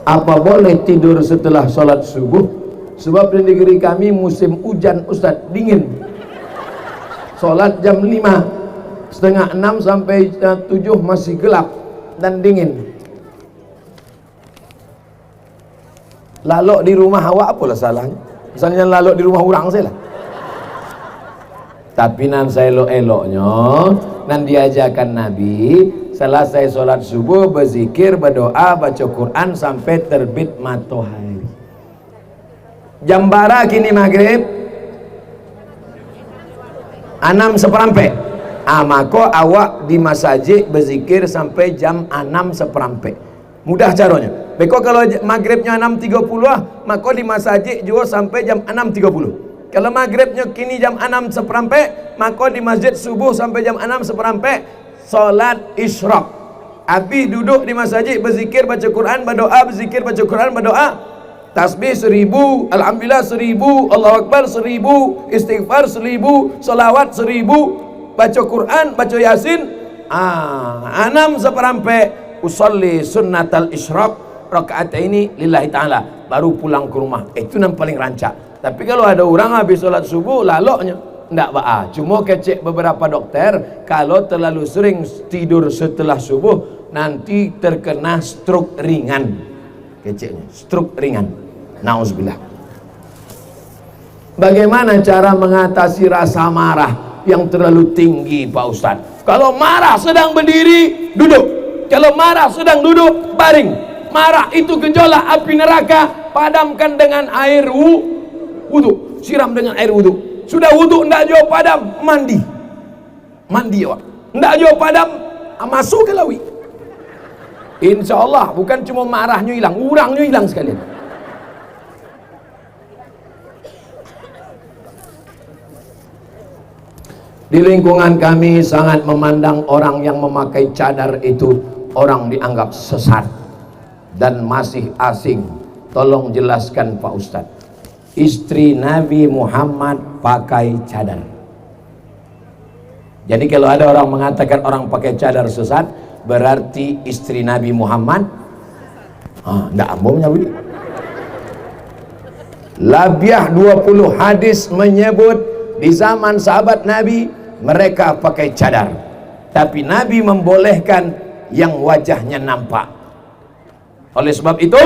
Apa boleh tidur setelah sholat subuh? Sebab di negeri kami musim hujan Ustaz, dingin. Sholat jam 5, setengah 6 sampai 7 masih gelap dan dingin. Lalok di rumah awak apalah salahnya? Misalnya lalok di rumah orang saya lah. Tapi nan saya elok-eloknya nan diajarkan Nabi selesai sholat subuh berzikir, berdoa, baca Quran sampai terbit matahari. Jam bara kini maghrib 6:15. Maka awak di masjid berzikir sampai jam 6:15. Mudah caranya. Beko kalau maghribnya 6:30 maka di masjid juga sampai jam 6:30. Kalau maghribnya kini jam 6:15 maka di masjid subuh sampai jam 6:15 solat isyraq. Habis duduk di masjid berzikir, baca Quran, berdoa, berzikir, baca Quran, berdoa, tasbih 1000, alhamdulillah 1000, Allahu Akbar 1000, istighfar 1000, salawat 1000, baca Quran, baca Yasin. 6:15 usolli sunnatal isyraq rakaat ini lillahi ta'ala, baru pulang ke rumah. Itu yang paling rancak. Tapi kalau ada orang habis sholat subuh laloknya ndak ba'a. Cuma kecek beberapa dokter kalau terlalu sering tidur setelah subuh nanti terkena stroke ringan. Keceknya stroke ringan. Nauzubillah. Bagaimana cara mengatasi rasa marah yang terlalu tinggi Pak Ustadz? Kalau marah sedang berdiri, duduk. Kalau marah sedang duduk, baring. Marah itu gejolak api neraka, padamkan dengan air wudu, siram dengan air wudu. Sudah wudu ndak jauh padam, mandi awak. Ndak jauh padam, masuk ke lawi. Insya Allah bukan cuma marahnya hilang, urangnya hilang sekalian. Di lingkungan kami sangat memandang orang yang memakai cadar itu orang dianggap sesat dan masih asing. Tolong jelaskan Pak Ustadz. Istri Nabi Muhammad pakai cadar. Jadi kalau ada orang mengatakan orang pakai cadar sesat, berarti istri Nabi Muhammad ndak ambomnya begitu. Labiah 20 hadis menyebut di zaman sahabat Nabi mereka pakai cadar, tapi Nabi membolehkan yang wajahnya nampak. Oleh sebab itu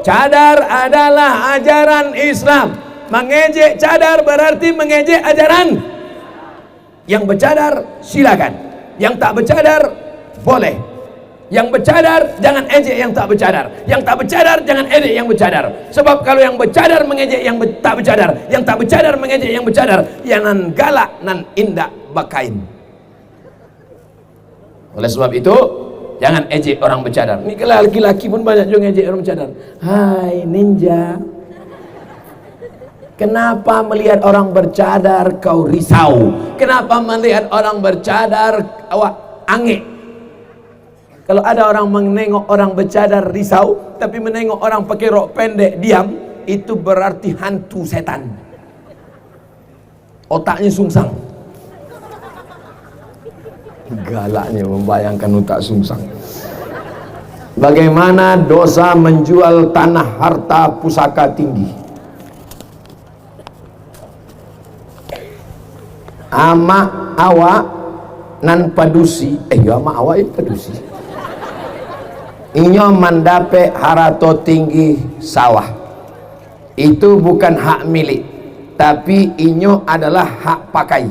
cadar adalah ajaran Islam. Mengejek cadar berarti mengejek ajaran. Yang bercadar silakan, yang tak bercadar boleh. Yang bercadar jangan ejek yang tak bercadar, yang tak bercadar jangan ejek yang bercadar. Sebab kalau yang bercadar mengejek yang tak bercadar, yang tak bercadar mengejek yang bercadar, yang nan galak nan indak bakain. Oleh sebab itu jangan ejek orang bercadar. Ini kalau laki-laki pun banyak juga ejek orang bercadar. Hai ninja, kenapa melihat orang bercadar kau risau? Kenapa melihat orang bercadar awak angek? Kalau ada orang menengok orang bercadar risau, tapi menengok orang pakai rok pendek diam, itu berarti hantu setan. Otaknya sungsang. Galaknya membayangkan otak sungsang. Bagaimana dosa menjual tanah harta pusaka tinggi? Ama awak nan padusi, ama awak itu padusi. Inyo mendapat harato tinggi sawah. Itu bukan hak milik, tapi inyo adalah hak pakai.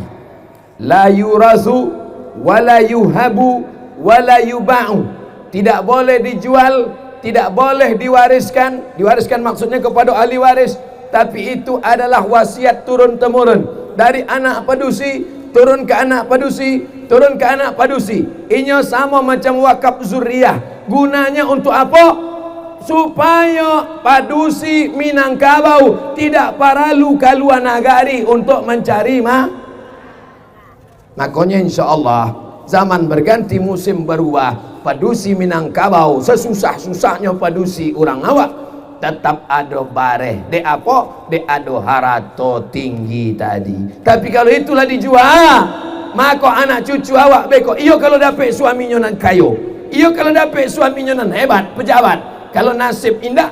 La yurasu wala yuhabu wala yuba'u. Tidak boleh dijual, tidak boleh diwariskan. Diwariskan maksudnya kepada ahli waris, tapi itu adalah wasiat turun temurun dari anak padusi turun ke anak padusi, turun ke anak padusi. Inyo sama macam wakaf zuriyah. Gunanya untuk apa? Supaya padusi Minangkabau tidak paralu kaluar nagari untuk mencari makanya insya Allah zaman berganti, musim berubah. Padusi Minangkabau sesusah-susahnya padusi orang awak tetap ada bareh. Dek apa? Dek ada harato tinggi tadi. Tapi kalau itulah dijual, maka anak cucu awak beko. Iyo kalau dapat suaminya nan kayo, iyo kalau dapat suaminya nan hebat, pejabat. Kalau nasib indah,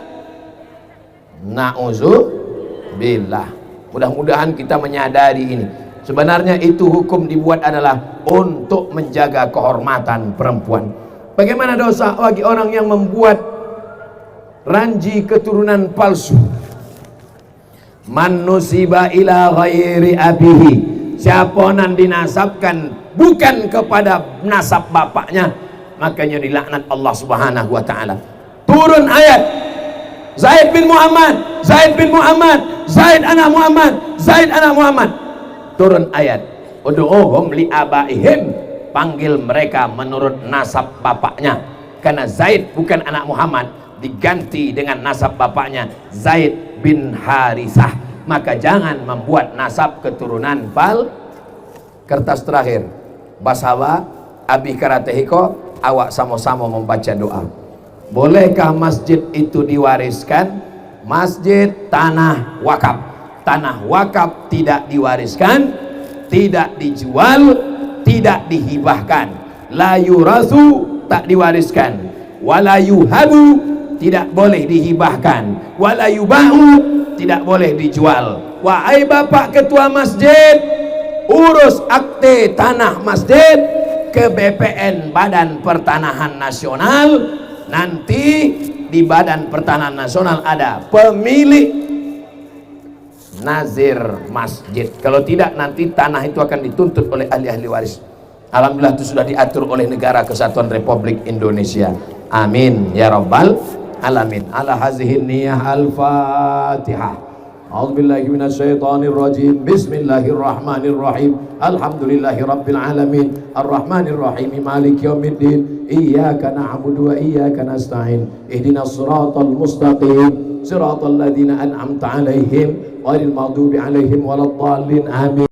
na'udzubillah. Mudah-mudahan kita menyadari ini. Sebenarnya itu hukum dibuat adalah untuk menjaga kehormatan perempuan. Bagaimana dosa bagi orang yang membuat ranji keturunan palsu? Man nusiba ila ghairi abihi, siapa nan dinasabkan bukan kepada nasab bapaknya, makanya dilaknat Allah Subhanahu wa taala. Turun ayat, Zaid bin Muhammad, Zaid bin Muhammad, Zaid anak Muhammad, Zaid anak Muhammad. Turun ayat, ud'uhum li abaihim, panggil mereka menurut nasab bapaknya. Karena Zaid bukan anak Muhammad, diganti dengan nasab bapaknya, Zaid bin Harisah. Maka jangan membuat nasab keturunan kertas terakhir, basawa abi karatehiko, awak sama-sama membaca doa. Bolehkah masjid itu diwariskan? Masjid tanah wakaf. Tanah wakaf tidak diwariskan, tidak dijual, tidak dihibahkan. La yurasu, tak diwariskan. Wala yuhabu, tidak boleh dihibahkan. Wala yubahu, tidak boleh dijual. Wahai bapak ketua masjid, urus akte tanah masjid ke BPN, Badan Pertanahan Nasional. Nanti di Badan Pertanahan Nasional ada pemilik nazir masjid. Kalau tidak, nanti tanah itu akan dituntut oleh ahli-ahli waris. Alhamdulillah itu sudah diatur oleh Negara Kesatuan Republik Indonesia. Amin ya rabbal alamin. Ala hazihin niyah al-fatihah. A'udzubillahi minasyaitonir rajim. Bismillahirrahmanirrahim. Alhamdulillahi rabbil alamin. Arrahmanir rahim. Maliki yaumiddin. Iyyaka na'budu wa iyyaka nasta'in. Ihdinas siratal mustaqim. Siratal ladzina an'amta 'alaihim ghairil maghdubi 'alaihim waladdallin. Amin.